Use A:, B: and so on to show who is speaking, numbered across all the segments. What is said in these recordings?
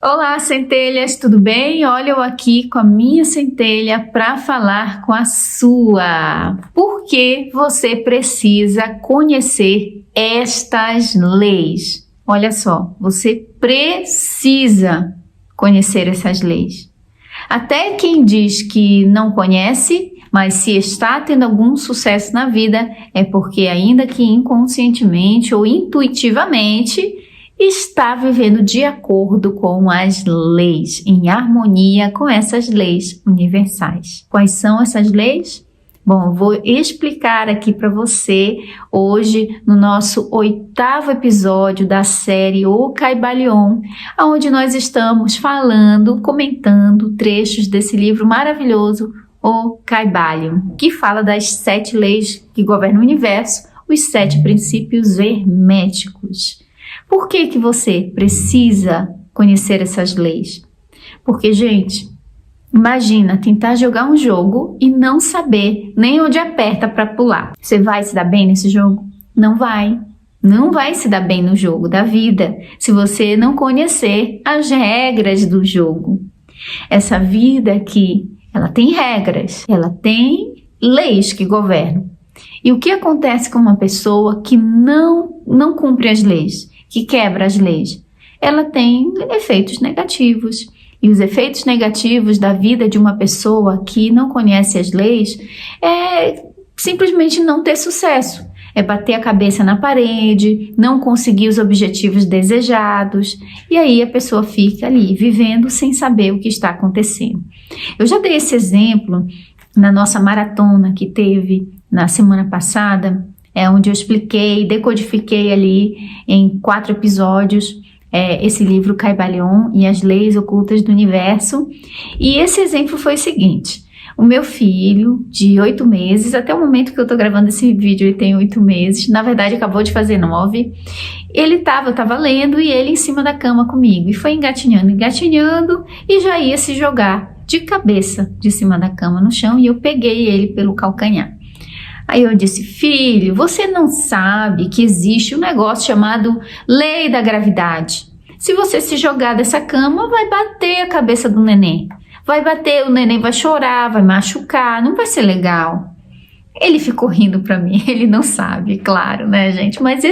A: Olá, centelhas, tudo bem? Olha eu aqui com a minha centelha para falar com a sua. Por que você precisa conhecer estas leis? Olha só, você precisa conhecer essas leis. Até quem diz que não conhece, mas se está tendo algum sucesso na vida, é porque ainda que inconscientemente ou intuitivamente está vivendo de acordo com as leis, em harmonia com essas leis universais. Quais são essas leis? Bom, eu vou explicar aqui para você hoje no nosso 8º episódio da série O Caibalion, onde nós estamos falando, comentando trechos desse livro maravilhoso, O Caibalion, que fala das 7 leis que governam o universo, os 7 princípios herméticos. Por que você precisa conhecer essas leis? Porque, gente, imagina tentar jogar um jogo e não saber nem onde aperta para pular. Você vai se dar bem nesse jogo? Não vai. Não vai se dar bem no jogo da vida se você não conhecer as regras do jogo. Essa vida aqui, ela tem regras, ela tem leis que governam. E o que acontece com uma pessoa que não cumpre as leis, que quebra as leis? Ela tem efeitos negativos. E os efeitos negativos da vida de uma pessoa que não conhece as leis é simplesmente não ter sucesso. É bater a cabeça na parede, não conseguir os objetivos desejados. E aí a pessoa fica ali, vivendo sem saber o que está acontecendo. Eu já dei esse exemplo na nossa maratona que teve na semana passada, onde eu expliquei, decodifiquei ali em 4 episódios esse livro Caibalion e as leis ocultas do universo. E esse exemplo foi o seguinte: o meu filho de 8 meses, até o momento que eu tô gravando esse vídeo ele tem 8 meses, na verdade acabou de fazer 9, eu tava lendo e ele em cima da cama comigo, e foi engatinhando e já ia se jogar de cabeça de cima da cama no chão, e eu peguei ele pelo calcanhar. Aí eu disse: filho, você não sabe que existe um negócio chamado lei da gravidade. Se você se jogar dessa cama, vai bater a cabeça do neném. Vai bater, o neném vai chorar, vai machucar, não vai ser legal. Ele ficou rindo pra mim, ele não sabe, claro, né, gente? Mas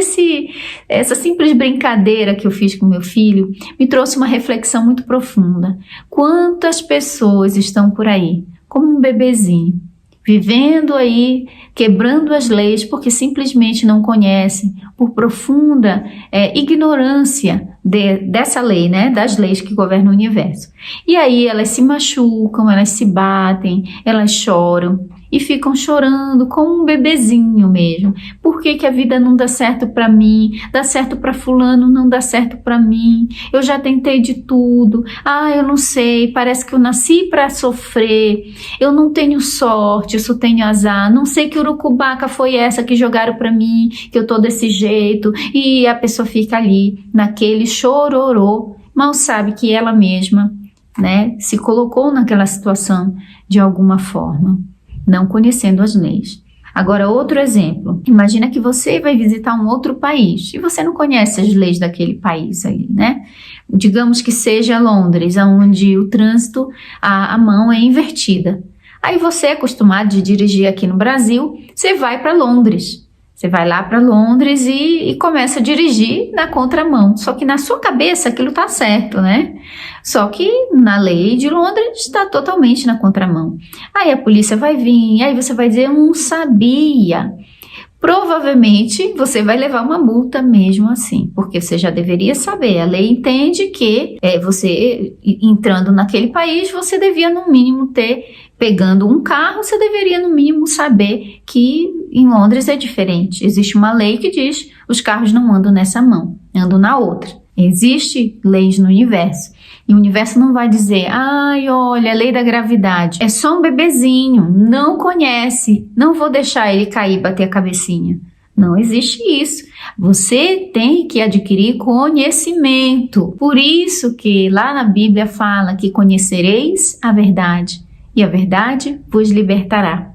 A: essa simples brincadeira que eu fiz com meu filho me trouxe uma reflexão muito profunda. Quantas pessoas estão por aí, como um bebezinho, vivendo aí, quebrando as leis porque simplesmente não conhecem, por profunda ignorância dessa lei, né, das leis que governam o universo. E aí elas se machucam, elas se batem, elas choram e ficam chorando como um bebezinho mesmo. Por que a vida não dá certo para mim? Dá certo para fulano, não dá certo para mim. Eu já tentei de tudo. Eu não sei, parece que eu nasci para sofrer. Eu não tenho sorte, eu só tenho azar. Não sei que urucubaca foi essa que jogaram para mim, que eu tô desse jeito. E a pessoa fica ali, naquele chororô, mal sabe que ela mesma, né, se colocou naquela situação de alguma forma, não conhecendo as leis. Agora, outro exemplo. Imagina que você vai visitar um outro país e você não conhece as leis daquele país ali, né? Digamos que seja Londres, onde o trânsito, a mão é invertida. Aí você é acostumado de dirigir aqui no Brasil, você vai para Londres. Você vai lá para Londres e começa a dirigir na contramão. Só que na sua cabeça aquilo está certo, né? Só que na lei de Londres está totalmente na contramão. Aí a polícia vai vir, aí você vai dizer: eu não sabia. Provavelmente você vai levar uma multa mesmo assim, porque você já deveria saber. A lei entende que você entrando naquele país, você devia no mínimo pegando um carro, você deveria no mínimo saber que em Londres é diferente. Existe uma lei que diz: os carros não andam nessa mão, andam na outra. Existem leis no universo. E o universo não vai dizer: olha, a lei da gravidade é só um bebezinho, não conhece, não vou deixar ele cair e bater a cabecinha. Não existe isso. Você tem que adquirir conhecimento. Por isso que lá na Bíblia fala que conhecereis a verdade e a verdade vos libertará.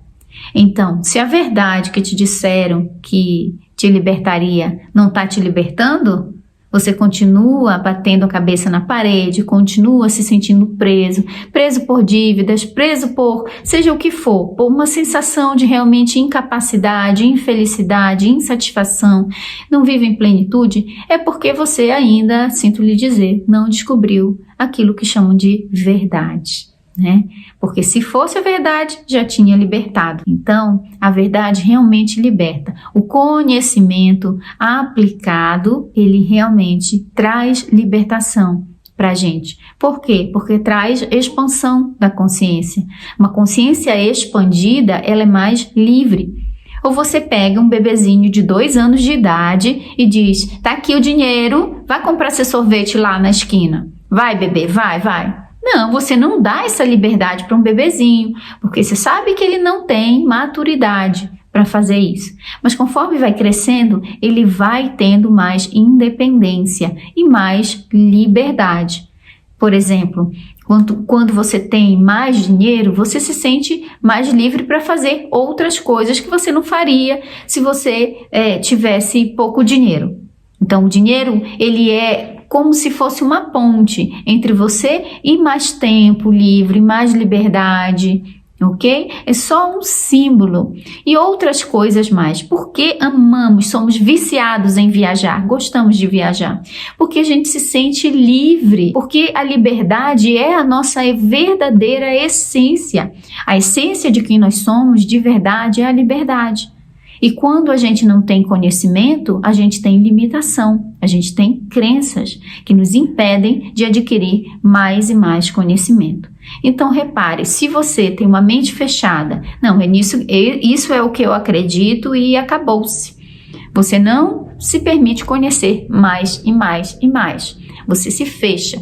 A: Então, se a verdade que te disseram que te libertaria não está te libertando, Você continua batendo a cabeça na parede, continua se sentindo preso, preso por dívidas, preso por seja o que for, por uma sensação de realmente incapacidade, infelicidade, insatisfação, não vive em plenitude, é porque você ainda, sinto lhe dizer, não descobriu aquilo que chamam de verdade. Né? Porque se fosse a verdade, já tinha libertado. Então, a verdade realmente liberta. O conhecimento aplicado, ele realmente traz libertação para a gente. Por quê? Porque traz expansão da consciência. Uma consciência expandida, ela é mais livre. Ou você pega um bebezinho de 2 anos de idade e diz, tá aqui o dinheiro, vai comprar seu sorvete lá na esquina. Vai, bebê, vai. Não, você não dá essa liberdade para um bebezinho, porque você sabe que ele não tem maturidade para fazer isso. Mas conforme vai crescendo, ele vai tendo mais independência e mais liberdade. Por exemplo, quando você tem mais dinheiro, você se sente mais livre para fazer outras coisas que você não faria se você tivesse pouco dinheiro. Então, o dinheiro, ele é como se fosse uma ponte entre você e mais tempo livre, mais liberdade, ok? É só um símbolo e outras coisas mais. Porque amamos, somos viciados em viajar, gostamos de viajar, porque a gente se sente livre, porque a liberdade é a nossa verdadeira essência. A essência de quem nós somos de verdade é a liberdade. E quando a gente não tem conhecimento, a gente tem limitação, a gente tem crenças que nos impedem de adquirir mais e mais conhecimento. Então, repare, se você tem uma mente fechada, não, isso é o que eu acredito e acabou-se. Você não se permite conhecer mais e mais e mais. Você se fecha.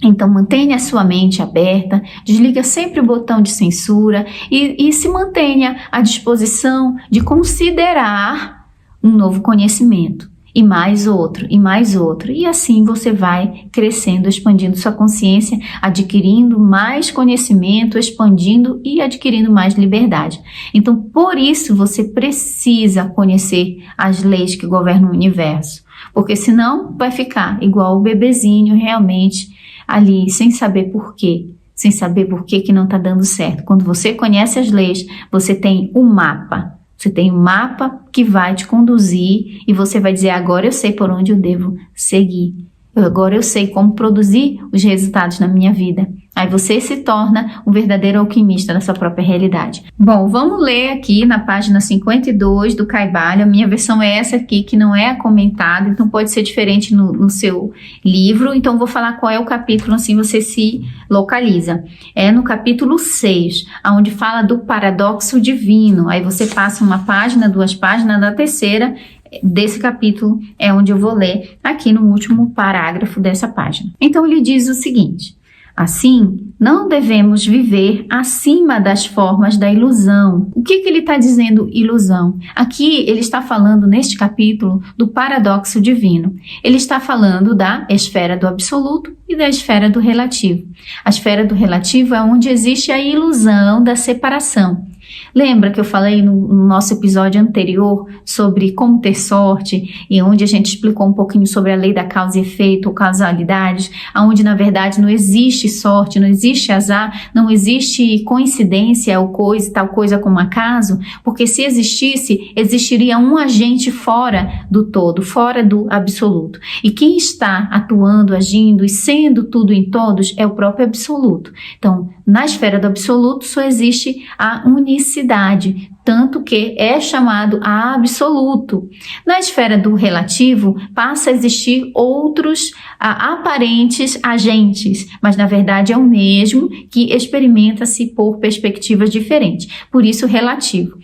A: Então, mantenha a sua mente aberta, desliga sempre o botão de censura e se mantenha à disposição de considerar um novo conhecimento. E mais outro, e mais outro. E assim você vai crescendo, expandindo sua consciência, adquirindo mais conhecimento, expandindo e adquirindo mais liberdade. Então, por isso, você precisa conhecer as leis que governam o universo. Porque senão vai ficar igual o bebezinho realmente ali, sem saber por quê. Sem saber por que não está dando certo. Quando você conhece as leis, você tem um mapa. Você tem um mapa que vai te conduzir e você vai dizer, agora eu sei por onde eu devo seguir. Agora eu sei como produzir os resultados na minha vida. Aí você se torna um verdadeiro alquimista da sua própria realidade. Bom, vamos ler aqui na página 52 do Kaivalho. A minha versão é essa aqui, que não é comentada, então pode ser diferente no seu livro. Então vou falar qual é o capítulo, assim você se localiza. É no capítulo 6, onde fala do paradoxo divino. Aí você passa uma página, 2 páginas, na terceira desse capítulo é onde eu vou ler aqui no último parágrafo dessa página. Então ele diz o seguinte: assim, não devemos viver acima das formas da ilusão. O que ele está dizendo ilusão? Aqui ele está falando neste capítulo do paradoxo divino. Ele está falando da esfera do absoluto e da esfera do relativo. A esfera do relativo é onde existe a ilusão da separação. Lembra que eu falei no nosso episódio anterior sobre como ter sorte e onde a gente explicou um pouquinho sobre a lei da causa e efeito ou causalidades, onde na verdade não existe sorte, não existe azar, não existe coincidência ou coisa, tal coisa como acaso, porque se existisse, existiria um agente fora do todo, fora do absoluto. E quem está atuando, agindo e sendo tudo em todos é o próprio absoluto. Então, na esfera do absoluto só existe a unicidade, tanto que é chamado absoluto. Na esfera do relativo passa a existir outros aparentes agentes, mas na verdade é o mesmo, que experimenta-se por perspectivas diferentes. Por isso relativo.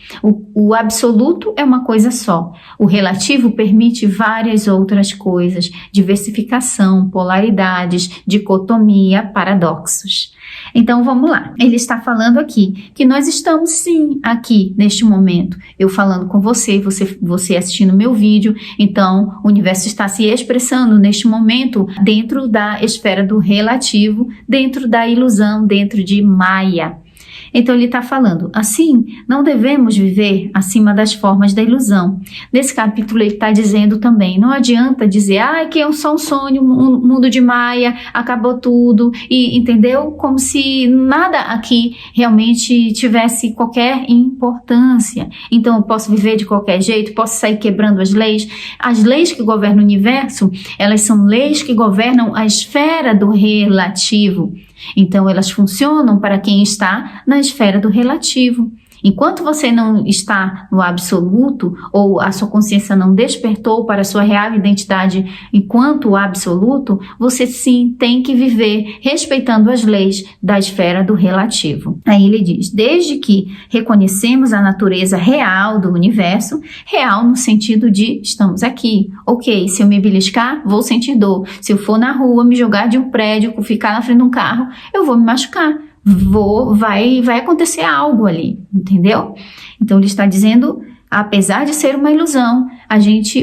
A: O absoluto é uma coisa só. O relativo permite várias outras coisas, diversificação, polaridades, dicotomia, paradoxos. Então vamos lá, ele está falando aqui que nós estamos sim aqui neste momento, eu falando com você, você assistindo meu vídeo, então o universo está se expressando neste momento dentro da esfera do relativo, dentro da ilusão, dentro de Maya. Então ele está falando, assim, não devemos viver acima das formas da ilusão. Nesse capítulo ele está dizendo também, não adianta dizer, que é só um sonho, um mundo de Maia, acabou tudo, e entendeu? Como se nada aqui realmente tivesse qualquer importância. Então eu posso viver de qualquer jeito, posso sair quebrando as leis. As leis que governam o universo, elas são leis que governam a esfera do relativo. Então, elas funcionam para quem está na esfera do relativo. Enquanto você não está no absoluto, ou a sua consciência não despertou para a sua real identidade enquanto absoluto, você sim tem que viver respeitando as leis da esfera do relativo. Aí ele diz, desde que reconhecemos a natureza real do universo, real no sentido de estamos aqui. Ok, se eu me beliscar, vou sentir dor. Se eu for na rua, me jogar de um prédio, ficar na frente de um carro, eu vou me machucar. Vai acontecer algo ali, entendeu? Então ele está dizendo, apesar de ser uma ilusão,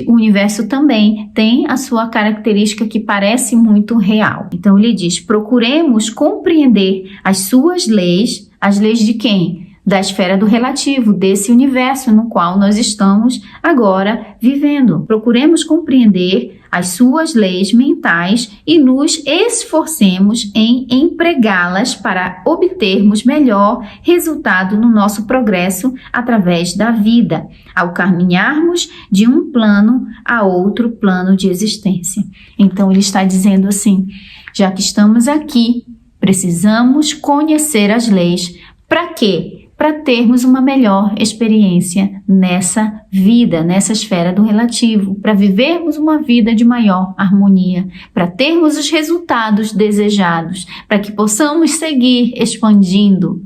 A: o universo também tem a sua característica que parece muito real. Então ele diz, procuremos compreender as suas leis, as leis de quem? Da esfera do relativo, desse universo no qual nós estamos agora vivendo. Procuremos compreender as suas leis mentais e nos esforcemos em empregá-las para obtermos melhor resultado no nosso progresso através da vida, ao caminharmos de um plano a outro plano de existência. Então ele está dizendo assim, já que estamos aqui, precisamos conhecer as leis. Para quê? Para termos uma melhor experiência nessa vida, nessa esfera do relativo, para vivermos uma vida de maior harmonia, para termos os resultados desejados, para que possamos seguir expandindo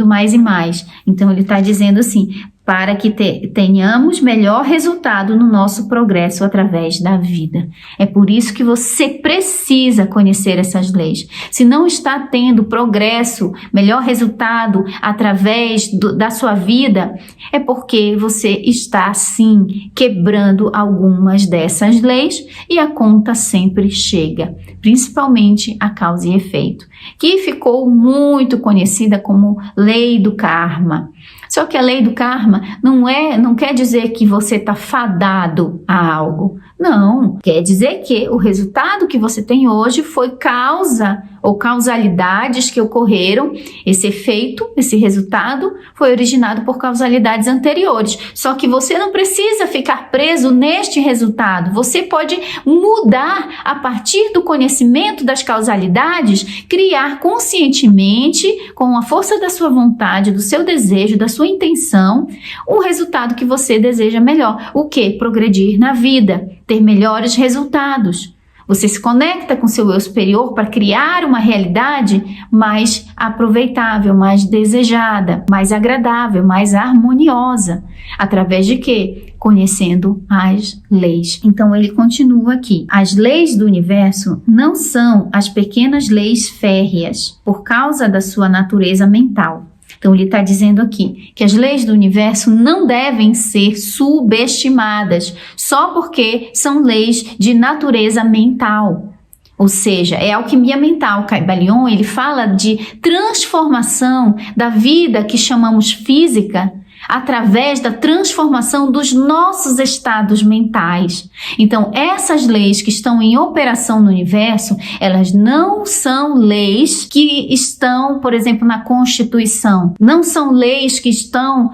A: mais e mais. Então ele está dizendo assim, para que tenhamos melhor resultado no nosso progresso através da vida. É por isso que você precisa conhecer essas leis. Se não está tendo progresso, melhor resultado através da sua vida, é porque você está, sim, quebrando algumas dessas leis e a conta sempre chega, principalmente a causa e efeito, que ficou muito conhecida como lei do karma. Só que a lei do karma não quer dizer que você está fadado a algo. Não, quer dizer que o resultado que você tem hoje foi causa ou causalidades que ocorreram, esse efeito, esse resultado foi originado por causalidades anteriores. Só que você não precisa ficar preso neste resultado. Você pode mudar a partir do conhecimento das causalidades, criar conscientemente, com a força da sua vontade, do seu desejo, da sua intenção, o resultado que você deseja melhor. O quê? Progredir na vida, ter melhores resultados. Você se conecta com seu eu superior para criar uma realidade mais aproveitável, mais desejada, mais agradável, mais harmoniosa. Através de quê? Conhecendo as leis. Então ele continua aqui. As leis do universo não são as pequenas leis férreas, por causa da sua natureza mental. Então ele está dizendo aqui que as leis do universo não devem ser subestimadas só porque são leis de natureza mental. Ou seja, é alquimia mental. Caibalion, ele fala de transformação da vida que chamamos física através da transformação dos nossos estados mentais. Então, essas leis que estão em operação no universo, elas não são leis que estão, por exemplo, na Constituição. Não são leis que estão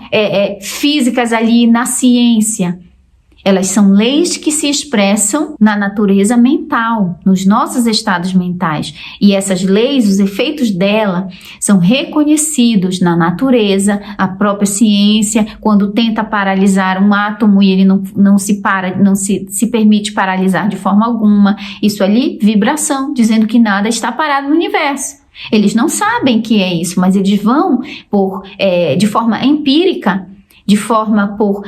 A: físicas ali na ciência. Elas são leis que se expressam na natureza mental, nos nossos estados mentais. E essas leis, os efeitos dela, são reconhecidos na natureza, a própria ciência, quando tenta paralisar um átomo e ele não se permite paralisar de forma alguma. Isso ali, vibração, dizendo que nada está parado no universo. Eles não sabem que é isso, mas eles vão, de forma empírica, de forma por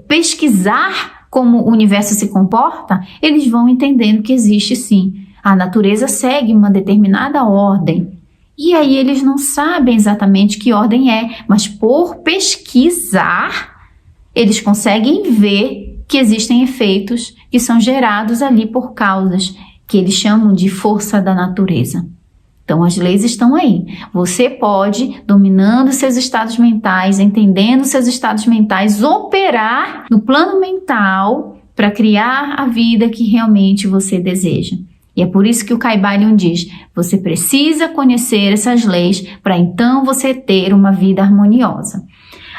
A: pesquisar como o universo se comporta, eles vão entendendo que existe sim. A natureza segue uma determinada ordem. E aí eles não sabem exatamente que ordem é, mas por pesquisar, eles conseguem ver que existem efeitos que são gerados ali por causas que eles chamam de força da natureza. Então, as leis estão aí. Você pode, dominando seus estados mentais, entendendo seus estados mentais, operar no plano mental para criar a vida que realmente você deseja. E é por isso que o Kybalion diz, você precisa conhecer essas leis para então você ter uma vida harmoniosa.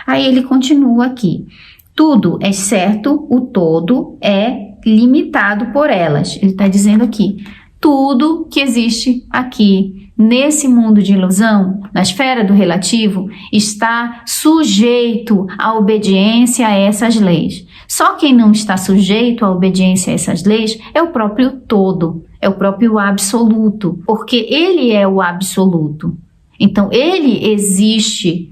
A: Aí ele continua aqui. Tudo, exceto o todo, é limitado por elas. Ele está dizendo aqui, tudo que existe aqui, nesse mundo de ilusão, na esfera do relativo, está sujeito à obediência a essas leis. Só quem não está sujeito à obediência a essas leis é o próprio todo, é o próprio absoluto, porque ele é o absoluto. Então, ele existe.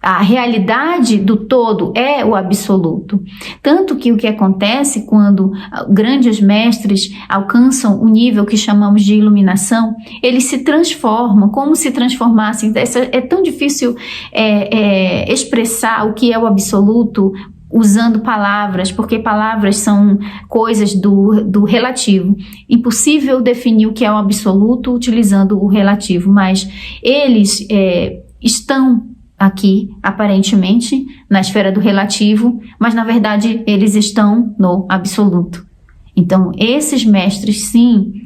A: A realidade do todo é o absoluto. Tanto que o que acontece quando grandes mestres alcançam o nível que chamamos de iluminação, eles se transformam, como se transformassem. É tão difícil expressar o que é o absoluto usando palavras, porque palavras são coisas do relativo. Impossível definir o que é o absoluto utilizando o relativo, mas eles estão aqui, aparentemente, na esfera do relativo, mas na verdade eles estão no absoluto. Então, esses mestres, sim,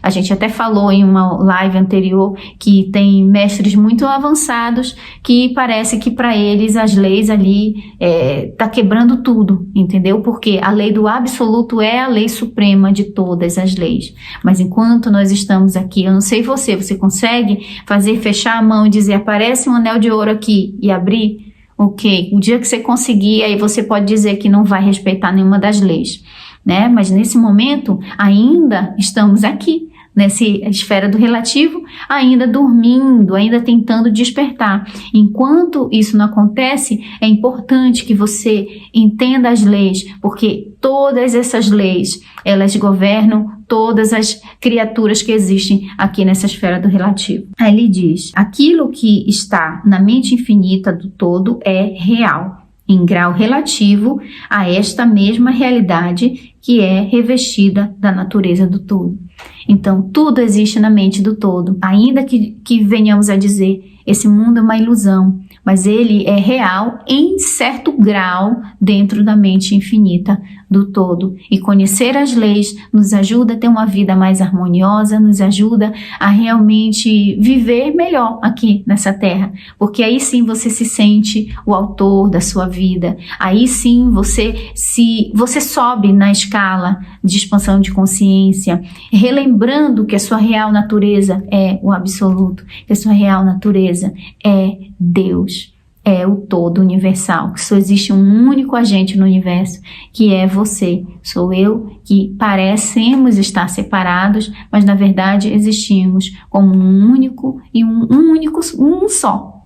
A: a gente até falou em uma live anterior que tem mestres muito avançados que parece que para eles as leis ali tá quebrando tudo, entendeu? Porque a lei do absoluto é a lei suprema de todas as leis. Mas enquanto nós estamos aqui, eu não sei você consegue fechar a mão e dizer, aparece um anel de ouro aqui e abrir? Ok, o dia que você conseguir, aí você pode dizer que não vai respeitar nenhuma das leis. Né? Mas nesse momento ainda estamos aqui, nessa esfera do relativo, ainda dormindo, ainda tentando despertar. Enquanto isso não acontece, é importante que você entenda as leis, porque todas essas leis, elas governam todas as criaturas que existem aqui nessa esfera do relativo. Aí ele diz, aquilo que está na mente infinita do todo é real, em grau relativo a esta mesma realidade que é revestida da natureza do todo. Então, tudo existe na mente do todo. Ainda que venhamos a dizer, esse mundo é uma ilusão, mas ele é real em certo grau dentro da mente infinita do todo. E conhecer as leis nos ajuda a ter uma vida mais harmoniosa, nos ajuda a realmente viver melhor aqui nessa terra. Porque aí sim você se sente o autor da sua vida. Aí sim você sobe na escala de expansão de consciência, relembrando que a sua real natureza é o absoluto, que a sua real natureza é Deus. É o todo universal, que só existe um único agente no universo, que é você, sou eu, que parecemos estar separados, mas na verdade existimos como um único e um só,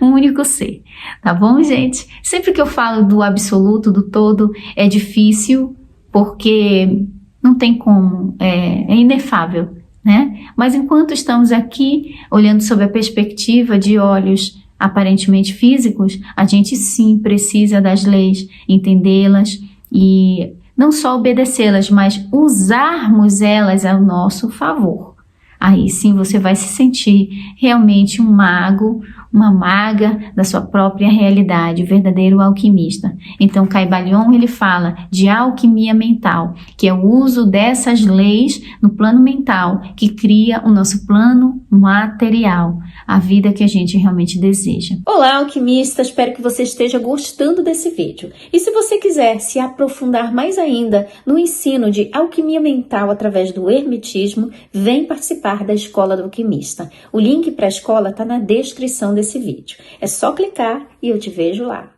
A: um único ser, tá bom, gente? Sempre que eu falo do absoluto, do todo, é difícil, porque não tem como, é inefável, né? Mas enquanto estamos aqui, olhando sob a perspectiva de olhos aparentemente físicos, a gente sim precisa das leis, entendê-las e não só obedecê-las, mas usarmos elas ao nosso favor. Aí sim você vai se sentir realmente um mago, uma maga da sua própria realidade, verdadeiro alquimista. Então, Kybalion, ele fala de alquimia mental, que é o uso dessas leis no plano mental, que cria o nosso plano material, a vida que a gente realmente deseja.
B: Olá, alquimista! Espero que você esteja gostando desse vídeo. E se você quiser se aprofundar mais ainda no ensino de alquimia mental através do hermetismo, vem participar da Escola do Alquimista. O link para a escola está na descrição desse vídeo. É só clicar e eu te vejo lá.